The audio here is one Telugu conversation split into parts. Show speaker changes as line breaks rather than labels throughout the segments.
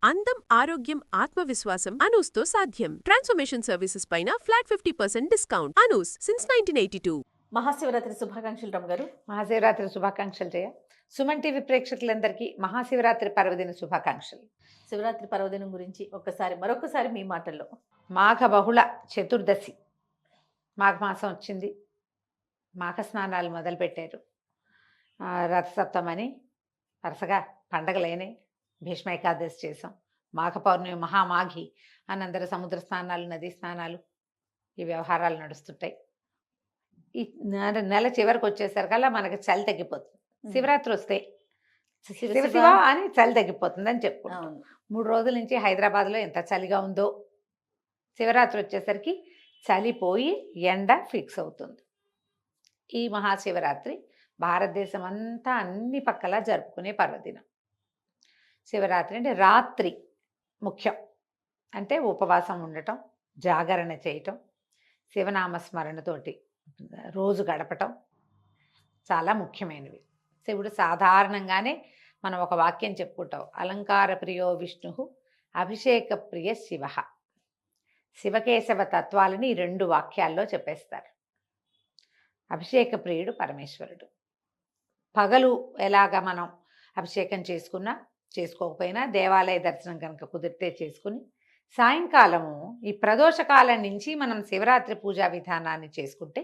అందం, ఆరోగ్యం, ఆత్మవిశ్వాసం అనూస్తో సాధ్యం. ట్రాన్స్ఫర్మేషన్ సర్వీసెస్ పైన flat 50% discount. Anoos since 1982.
Mahashivratri శుభాకాంక్షలు రమ్మ గారు.
మహాశివరాత్రి శుభాకాంక్షలు జయ. సుమన్ టీవీ ప్రేక్షకులందరికీ మహాశివరాత్రి పర్వదిన శుభాకాంక్షలు.
శివరాత్రి పర్వదినం గురించి మరొకసారి మీ మాటల్లో.
మాఘ బహుళ చతుర్దశి, మాఘమాసం వచ్చింది. మాఘ స్నానాలు మొదలుపెట్టారు. రథసప్తమని వరుసగా పండగలైనాయి. భీష్మ ఏకాదశి చేసాం. మాఘ పౌర్ణమి, మహామాఘి అని అందరూ సముద్ర స్నానాలు, నదీ స్నానాలు, ఈ వ్యవహారాలు నడుస్తుంటాయి. ఈ నెల చివరికి వచ్చేసరికల్లా మనకి చలి తగ్గిపోతుంది. శివరాత్రి వస్తే శివ శివ అని చలి తగ్గిపోతుంది అని చెప్పుకుంటాం. 3 రోజుల నుంచి హైదరాబాద్లో ఎంత చలిగా ఉందో, శివరాత్రి వచ్చేసరికి చలిపోయి ఎండ ఫిక్స్ అవుతుంది. ఈ మహాశివరాత్రి భారతదేశం అంతా అన్ని పక్కలా జరుపుకునే పర్వదినం. శివరాత్రి అంటే రాత్రి ముఖ్యం. అంటే ఉపవాసం ఉండటం, జాగరణ చేయటం, శివనామస్మరణతోటి రోజు గడపటం చాలా ముఖ్యమైనవి. శివుడు సాధారణంగానే మనం ఒక వాక్యం చెప్పుకుంటాం, అలంకార ప్రియో విష్ణు అభిషేక ప్రియ శివ. శివకేశవ తత్వాలని 2 వాక్యాల్లో చెప్పేస్తారు. అభిషేక ప్రియుడు పరమేశ్వరుడు. పగలు ఎలాగ మనం అభిషేకం చేసుకున్నా చేసుకోకపోయినా దేవాలయ దర్శనం కనుక కుదిరితే చేసుకుని, సాయంకాలము ఈ ప్రదోషకాలం నుంచి మనం శివరాత్రి పూజా విధానాన్ని చేసుకుంటే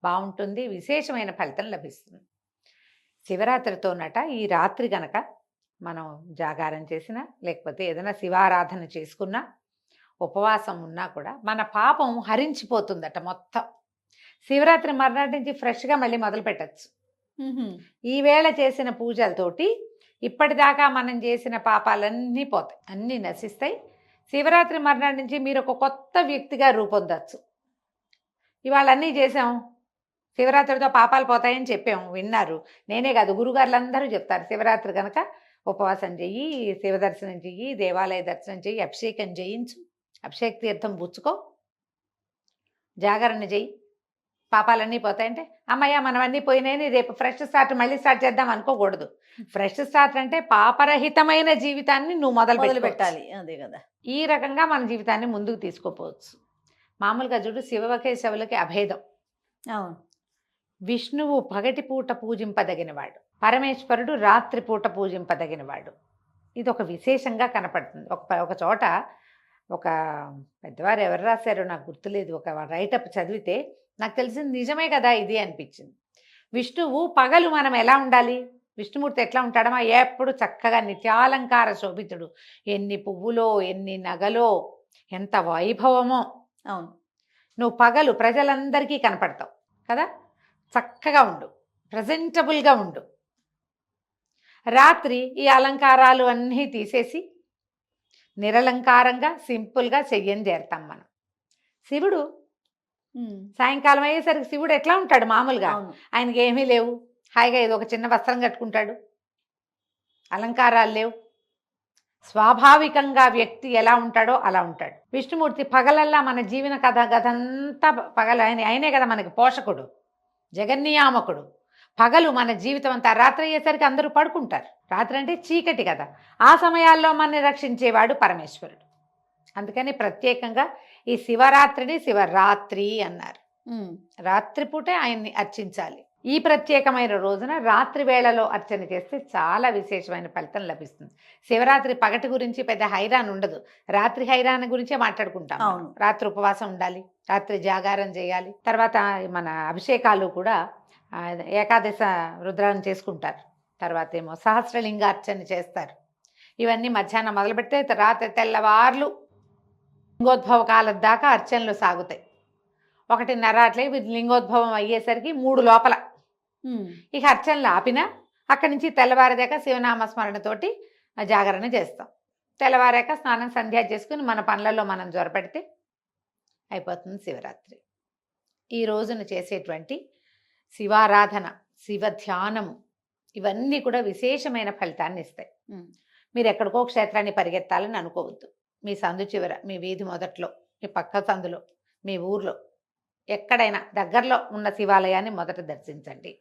బాగుంటుంది. విశేషమైన ఫలితం లభిస్తుంది. శివరాత్రితోనట ఈ రాత్రి గనక మనం జాగారం చేసినా, లేకపోతే ఏదైనా శివారాధన చేసుకున్నా, ఉపవాసం ఉన్నా కూడా మన పాపం హరించిపోతుందట మొత్తం. శివరాత్రి మర్నాటి నుంచి ఫ్రెష్గా మళ్ళీ మొదలు పెట్టచ్చు. ఈవేళ చేసిన పూజలతోటి ఇప్పటిదాకా మనం చేసిన పాపాలన్నీ పోతాయి, అన్నీ నశిస్తాయి. శివరాత్రి మర్నాటి నుంచి మీరు ఒక కొత్త వ్యక్తిగా రూపొందచ్చు. ఇవాళ అన్నీ చేసాం, శివరాత్రితో పాపాలు పోతాయని చెప్పాము, విన్నారు. నేనే కాదు, గురుగారులందరూ చెప్తారు, శివరాత్రి కనుక ఉపవాసం చెయ్యి, శివదర్శనం చెయ్యి, దేవాలయ దర్శనం చెయ్యి, అభిషేకం చేయించు, అభిషేక తీర్థం పుచ్చుకో, జాగరణ చెయ్యి, పాపాలన్నీ పోతాయంటే అమ్మయ్య మనవన్నీ పోయినాయని రేపు ఫ్రెష్ స్టార్ట్ మళ్ళీ స్టార్ట్ చేద్దాం అనుకోకూడదు. ఫ్రెష్ స్టార్ట్ అంటే పాపరహితమైన జీవితాన్ని నువ్వు మొదలు పెట్టాలి.
అదే కదా.
ఈ రకంగా మన జీవితాన్ని ముందుకు తీసుకోపోవచ్చు. మామూలుగా చూడు, శివకేశవులకి అభేదం.
అవును.
విష్ణువు పగటిపూట పూజింపదగినవాడు, పరమేశ్వరుడు రాత్రిపూట పూజింపదగినవాడు. ఇది ఒక విశేషంగా కనపడుతుంది. ఒక చోట ఒక పెద్దవారు ఎవరు రాశారో నాకు గుర్తులేదు, ఒక రైటప్ చదివితే నాకు తెలిసింది నిజమే కదా ఇది అనిపించింది. విష్ణువు పగలు మనం ఎలా ఉండాలి, విష్ణుమూర్తి ఎట్లా ఉంటాడమా, ఎప్పుడు చక్కగా నిత్యాలంకార శోభితుడు, ఎన్ని పువ్వులో ఎన్ని నగలో ఎంత వైభవమో.
అవును.
నువ్వు పగలు ప్రజలందరికీ కనపడతావు కదా, చక్కగా ఉండు, ప్రజెంటబుల్గా ఉండు. రాత్రి ఈ అలంకారాలు అన్నీ తీసేసి నిరలంకారంగా సింపుల్గా చెయ్యని చేరుతాం మనం. శివుడు సాయంకాలం అయ్యేసరికి శివుడు ఎట్లా ఉంటాడు మామూలుగా, ఆయనకి ఏమీ లేవు, హాయిగా ఏదో ఒక చిన్న వస్త్రం కట్టుకుంటాడు, అలంకారాలు లేవు. స్వాభావికంగా వ్యక్తి ఎలా ఉంటాడో అలా ఉంటాడు. విష్ణుమూర్తి పగలల్లా మన జీవన గదంతా పగలు ఆయనే కదా మనకి పోషకుడు, జగన్నియామకుడు. పగలు మన జీవితం అంతా, రాత్రి అయ్యేసరికి అందరూ పడుకుంటారు. రాత్రి అంటే చీకటి కదా, ఆ సమయాల్లో మనని రక్షించేవాడు పరమేశ్వరుడు. అందుకని ప్రత్యేకంగా ఈ శివరాత్రిని శివరాత్రి అన్నారు. రాత్రిపూటే ఆయన్ని అర్చించాలి. ఈ ప్రత్యేకమైన రోజున రాత్రి వేళలో అర్చన చేస్తే చాలా విశేషమైన ఫలితం లభిస్తుంది. శివరాత్రి పగటి గురించి పెద్ద హైరాన్ ఉండదు, రాత్రి హైరాన్ గురించే మాట్లాడుకుంటాం. రాత్రి ఉపవాసం ఉండాలి, రాత్రి జాగారం చేయాలి. తర్వాత మన అభిషేకాలు కూడా ఏకాదశ రుద్రాన్ని చేసుకుంటారు. తర్వాత ఏమో సహస్రలింగార్చన చేస్తారు. ఇవన్నీ మధ్యాహ్నం మొదలు పెడితే రాత్రి తెల్లవార్లు లింగోద్భవ కాలం దాకా అర్చనలు సాగుతాయి. 1:30 అట్లే లింగోద్భవం అయ్యేసరికి 3 లోపల ఇక అర్చనలు ఆపినా అక్కడి నుంచి తెల్లవారేదాకా శివనామస్మరణతోటి జాగరణ చేస్తాం. తెల్లవారాక స్నానం సంధ్య చేసుకుని మన పనులలో మనం జ్వరపెడితే అయిపోతుంది శివరాత్రి. ఈ రోజున చేసేటువంటి శివారాధన, శివ ధ్యానము, ఇవన్నీ కూడా విశేషమైన ఫలితాన్ని ఇస్తాయి. మీరు ఎక్కడికో క్షేత్రాన్ని పరిగెత్తాలని అనుకోవద్దు. మీ సందు చివర, మీ వీధి మొదట్లో, మీ పక్క సందులో, మీ ఊర్లో ఎక్కడైనా దగ్గరలో ఉన్న శివాలయాన్ని మొదట దర్శించండి.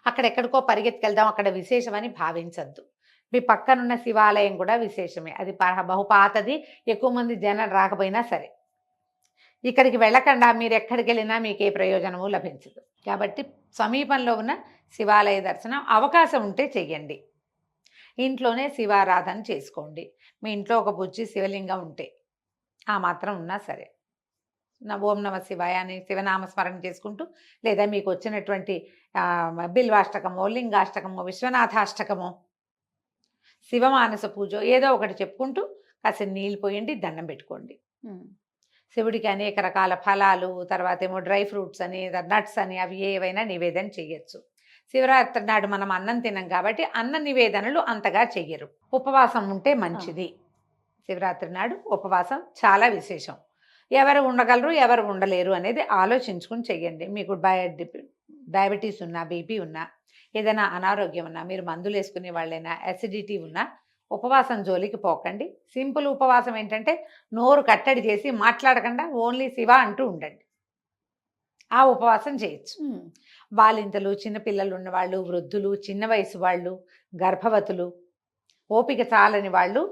అక్కడెక్కడికో పరిగెత్తుకెళ్దాం, అక్కడ విశేషమని భావించద్దు. మీ పక్కనున్న శివాలయం కూడా విశేషమే. అది బహుపాతది, ఎక్కువ మంది జనం రాకపోయినా సరే. ఇక్కడికి వెళ్ళకుండా మీరు ఎక్కడికి వెళ్ళినా మీకు ఏ ప్రయోజనము లభించదు. కాబట్టి సమీపంలో ఉన్న శివాలయ దర్శనం అవకాశం ఉంటే చెయ్యండి. ఇంట్లోనే శివారాధన చేసుకోండి. మీ ఇంట్లో ఒక బుజ్జి శివలింగం ఉంటే ఆ మాత్రం ఉన్నా సరే ఓం నమ శివాయ అని శివనామస్మరణ చేసుకుంటూ, లేదా మీకు వచ్చినటువంటి బిల్వాష్టకమో, లింగాష్టకమో, విశ్వనాథాష్టకమో, శివమానస పూజ ఏదో ఒకటి చెప్పుకుంటూ కాస్త నీళ్ళు పోయండి, దండం పెట్టుకోండి. శివుడికి అనేక రకాల ఫలాలు, తర్వాత ఏమో డ్రై ఫ్రూట్స్ అని, నట్స్ అని, అవి ఏవైనా నివేదన చేయొచ్చు. శివరాత్రి నాడు మనం అన్నం తినం కాబట్టి అన్న నివేదనలు అంతగా చెయ్యరు. ఉపవాసం ఉంటే మంచిది. శివరాత్రి నాడు ఉపవాసం చాలా విశేషం. ఎవరు ఉండగలరు, ఎవరు ఉండలేరు అనేది ఆలోచించుకుని చెయ్యండి. మీకు డయాబెటీస్ ఉన్నా, బీపీ ఉన్నా, ఏదైనా అనారోగ్యం ఉన్నా, మీరు మందులు వేసుకునే వాళ్ళైనా, అసిడిటీ ఉన్నా ఉపవాసం జోలికి పోకండి. సింపుల్ ఉపవాసం ఏంటంటే నోరు కట్టడి చేసి మాట్లాడకుండా ఓన్లీ శివ అంటూ ఉండండి. ఆ ఉపవాసం చేయొచ్చు. బాలింతలు, చిన్నపిల్లలు ఉన్నవాళ్ళు, వృద్ధులు, చిన్న వయసు వాళ్ళు, గర్భవతులు, ఓపిక చాలని వాళ్ళు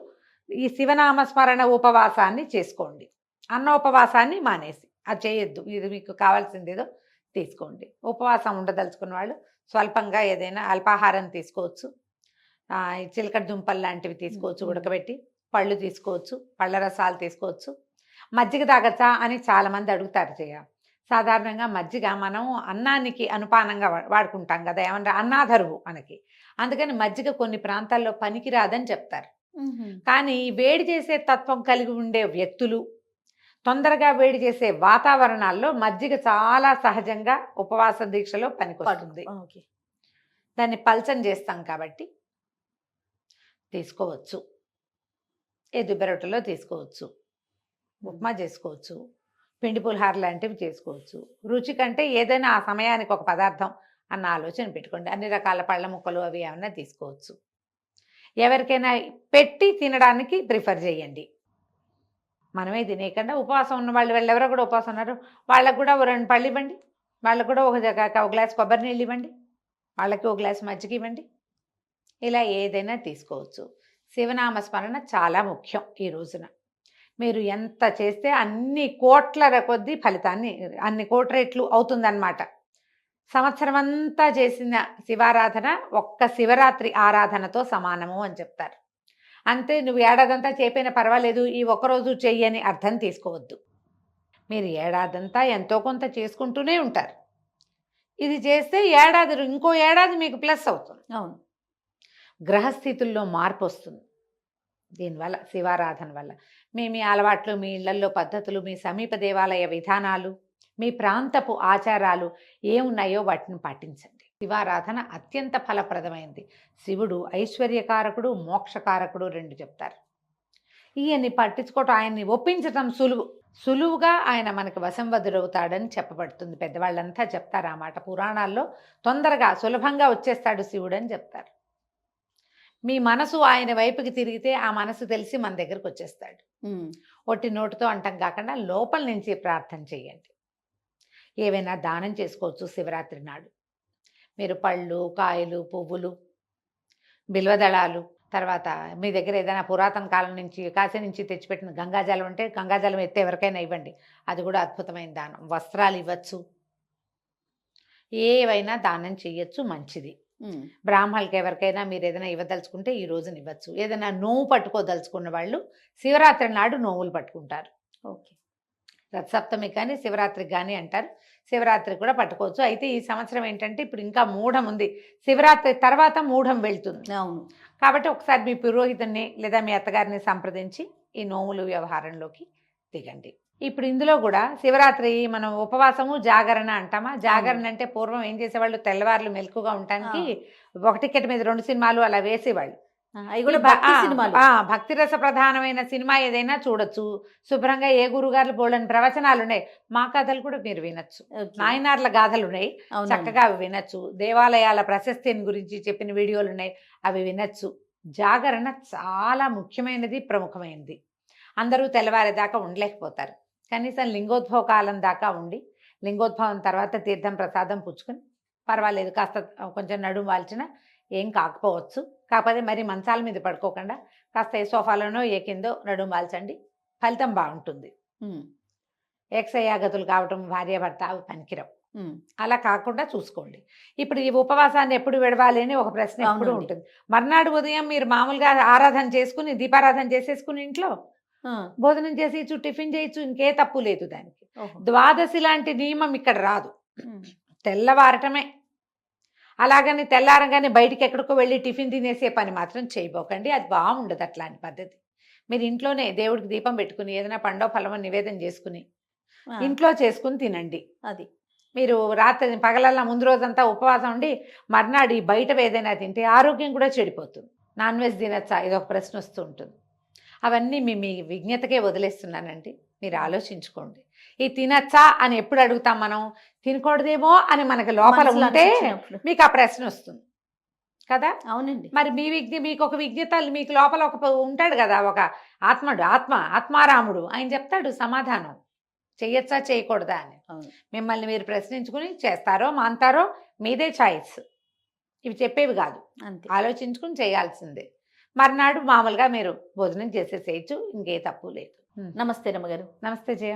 ఈ శివనామస్మరణ ఉపవాసాన్ని చేసుకోండి. అన్నోపవాసాన్ని మానేసి అది చేయొద్దు. ఇది మీకు కావాల్సింది ఏదో తీసుకోండి. ఉపవాసం ఉండదలుచుకున్న వాళ్ళు స్వల్పంగా ఏదైనా అల్పాహారం తీసుకోవచ్చు. చిలకడ దుంపలు లాంటివి తీసుకోవచ్చు ఉడకబెట్టి, పళ్ళు తీసుకోవచ్చు, పళ్ళ రసాలు తీసుకోవచ్చు. మజ్జిగ తాగచ్చా అని చాలామంది అడుగుతారు. సాధారణంగా మజ్జిగ మనం అన్నానికి అనుపానంగా వాడుకుంటాం కదా, ఏమన్నా అన్నాధరువు మనకి. అందుకని మజ్జిగ కొన్ని ప్రాంతాల్లో పనికిరాదని చెప్తారు. కానీ వేడి చేసే తత్వం కలిగి ఉండే వ్యక్తులు, తొందరగా వేడి చేసే వాతావరణాల్లో మజ్జిగ చాలా సహజంగా ఉపవాస దీక్షలో పనికొస్తుంది. దాన్ని పల్చం చేస్తాం కాబట్టి తీసుకోవచ్చు. ఎదుబెరటలో తీసుకోవచ్చు, ఉప్మా చేసుకోవచ్చు, పిండి పులిహార లాంటివి చేసుకోవచ్చు. రుచి కంటే ఏదైనా ఆ సమయానికి ఒక పదార్థం అన్న ఆలోచన పెట్టుకోండి. అన్ని రకాల పళ్ళ ముక్కలు అవి ఏమన్నా తీసుకోవచ్చు. ఎవరికైనా పెట్టి తినడానికి ప్రిఫర్ చేయండి. మనమే తినేయకుండా ఉపవాసం ఉన్న వాళ్ళు ఎవరో కూడా ఉపవాసం ఉన్నారు, వాళ్ళకు కూడా 2 పళ్ళు ఇవ్వండి, వాళ్ళకు కూడా ఒక గ్లాస్ కొబ్బరి నీళ్ళు ఇవ్వండి, వాళ్ళకి ఒక గ్లాస్ మజ్జిగ ఇవ్వండి. ఇలా ఏదైనా తీసుకోవచ్చు. శివనామస్మరణ చాలా ముఖ్యం. ఈ రోజున మీరు ఎంత చేస్తే అన్ని కోట్ల కొద్దీ ఫలితాన్ని, అన్ని కోట్ల రెట్లు అవుతుందన్నమాట. సంవత్సరం అంతా చేసిన శివారాధన ఒక్క శివరాత్రి ఆరాధనతో సమానము అని చెప్తారు. అంతే, నువ్వు ఏడాదంతా చేయకపోయినా పర్వాలేదు, ఈ ఒక్కరోజు చెయ్యని అర్థం తీసుకోవద్దు. మీరు ఏడాదంతా ఎంతో కొంత చేసుకుంటూనే ఉంటారు. ఇది చేస్తే ఇంకో ఏడాది మీకు ప్లస్ అవుతుంది.
అవును,
గ్రహస్థితుల్లో మార్పు వస్తుంది దీనివల్ల, శివారాధన వల్ల. మీ అలవాట్లు, మీ ఇళ్లల్లో పద్ధతులు, మీ సమీప దేవాలయ విధానాలు, మీ ప్రాంతపు ఆచారాలు ఏమున్నాయో వాటిని పాటించండి. శివారాధన అత్యంత ఫలప్రదమైంది. శివుడు ఐశ్వర్యకారకుడు, మోక్షకారకుడు 2 చెప్తారు. ఈయన్ని పట్టించుకోవటం, ఆయన్ని ఒప్పించటం సులువుగా ఆయన మనకు వశంవదుడవుతాడని చెప్పబడుతుంది. పెద్దవాళ్ళంతా చెప్తారు ఆ మాట. పురాణాల్లో తొందరగా సులభంగా వచ్చేస్తాడు శివుడు అని చెప్తారు. మీ మనసు ఆయన వైపుకి తిరిగితే ఆ మనసు తెలిసి మన దగ్గరకు వచ్చేస్తాడు. ఒట్టి నోటితో అంటాం కాకుండా లోపల నుంచి ప్రార్థన చేయండి. ఏవైనా దానం చేసుకోవచ్చు శివరాత్రి నాడు. మీరు పళ్ళు, కాయలు, పువ్వులు, బిల్వదళాలు, తర్వాత మీ దగ్గర ఏదైనా పురాతన కాలం నుంచి, కాశీ నుంచి తెచ్చిపెట్టిన గంగాజలం ఉంటే గంగాజలం ఎత్తే ఎవరికైనా ఇవ్వండి, అది కూడా అద్భుతమైన దానం. వస్త్రాలు ఇవ్వచ్చు, ఏవైనా దానం చేయొచ్చు, మంచిది. బ్రాహ్మణులకి ఎవరికైనా మీరు ఏదైనా ఇవ్వదలుచుకుంటే ఈ రోజున ఇవ్వచ్చు. ఏదైనా నోవు పట్టుకోదలుచుకున్న వాళ్ళు శివరాత్రి నాడు నోవులు పట్టుకుంటారు.
ఓకే,
రథసప్తమి కానీ శివరాత్రికి కానీ అంటారు. శివరాత్రి కూడా పట్టుకోవచ్చు. అయితే ఈ సంవత్సరం ఏంటంటే ఇప్పుడు ఇంకా మూఢం ఉంది, శివరాత్రి తర్వాత మూఢం వెళ్తుంది.
అవును,
కాబట్టి ఒకసారి మీ పురోహితుడిని లేదా మీ అత్తగారిని సంప్రదించి ఈ నోములు వ్యవహారంలోకి దిగండి. ఇప్పుడు ఇందులో కూడా శివరాత్రి మనం ఉపవాసము, జాగరణ అంటామా. జాగరణ అంటే పూర్వం ఏం చేసేవాళ్ళు, తెల్లవారులు మెలకుగా ఉండటానికి ఒక టికెట్ మీద 2 సినిమాలు అలా వేసేవాళ్ళు.
అవి కూడా భక్తి సినిమాలు.
భక్తి రస ప్రధానమైన సినిమా ఏదైనా చూడొచ్చు. శుభ్రంగా ఏ గురుగారు బోళ్ళని ప్రవచనాలు ఉన్నాయి. మా కథలు కూడా మీరు వినొచ్చు. నాయనార్ల గాథలు ఉన్నాయి, చక్కగా అవి వినొచ్చు. దేవాలయాల ప్రశస్తిని గురించి చెప్పిన వీడియోలు ఉన్నాయి, అవి వినొచ్చు. జాగరణ చాలా ముఖ్యమైనది, ప్రముఖమైనది. అందరూ తెల్లవారేదాకా ఉండలేకపోతారు. కనీసం లింగోద్భవ కాలం దాకా ఉండి, లింగోద్భవం తర్వాత తీర్థం ప్రసాదం పుచ్చుకొని పర్వాలేదు, కాస్త కొంచెం నడుము వాల్చిన ఏం కాకపోవచ్చు. కాకపోతే మరి మంచాల మీద పడుకోకుండా కాస్త ఏ సోఫాలోనో ఏ కిందో నడుము వాల్చండి, ఫలితం బాగుంటుంది.
ఉమ్,
ఏకశయాగతులు కావటం భార్యాభర్త అవి పనికిరావు.
ఉమ్,
అలా కాకుండా చూసుకోండి. ఇప్పుడు ఈ ఉపవాసాన్ని ఎప్పుడు విడవాలి అని ఒక ప్రశ్న ఎప్పుడు
అవునండి.
ఉంటుంది. మర్నాడు ఉదయం మీరు మామూలుగా ఆరాధన చేసుకుని దీపారాధన చేసేసుకుని ఇంట్లో
ఆ,
భోజనం చేసి టిఫిన్ చేయొచ్చు, ఇంకే తప్పు లేదు దానికి.
ఓహో.
ద్వాదశి లాంటి నియమం ఇక్కడ రాదు,
ఉమ్,
తెల్లవారటమే. అలాగని తెల్లారగానే బయటికి ఎక్కడికో వెళ్ళి టిఫిన్ తినేసే పని మాత్రం చేయబోకండి, అది బాగుండదు అట్లాంటి పద్ధతి. మీరు ఇంట్లోనే దేవుడికి దీపం పెట్టుకుని ఏదైనా పండో ఫలమో నివేదన చేసుకుని
ఆ,
ఇంట్లో చేసుకుని తినండి.
అది
మీరు రాత్రి పగలల్లా ముందు రోజంతా ఉపవాసం ఉండి మర్నాడు ఈ బయట ఏదైనా తింటే ఆరోగ్యం కూడా చెడిపోతుంది. నాన్ వెజ్ తినచ్చా, ఇదొక ప్రశ్న వస్తూ ఉంటుంది. అవన్నీ మీ విజ్ఞతకే వదిలేస్తున్నానండి, మీరు ఆలోచించుకోండి. ఈ తినచ్చా అని ఎప్పుడు అడుగుతాం మనం? తినకూడదేమో అని మనకి లోపల
మనసులో
ఉంటే
అనిపించినప్పుడు.
మీకు ఆ ప్రశ్న వస్తుంది కదా.
అవునండి.
మరి మీకు ఒక విజ్ఞత, మీకు లోపల ఉంటాడు కదా ఒక ఆత్మారాముడు, ఆయన చెప్తాడు సమాధానం, చెయ్యొచ్చా చేయకూడదా అని.
అవును.
మిమ్మల్ని మీరు ప్రశ్నించుకుని చేస్తారో మాంతారో మీదే చాయిస్, ఇవి చెప్పేవి కాదు.
అంతే.
ఆలోచించుకుని చేయాల్సిందే. మర్నాడు మామూలుగా మీరు భోజనం చేసేసేయచ్చు, ఇంకే తప్పు లేదు.
నమస్తే రమ్మగారు.
నమస్తే జయ.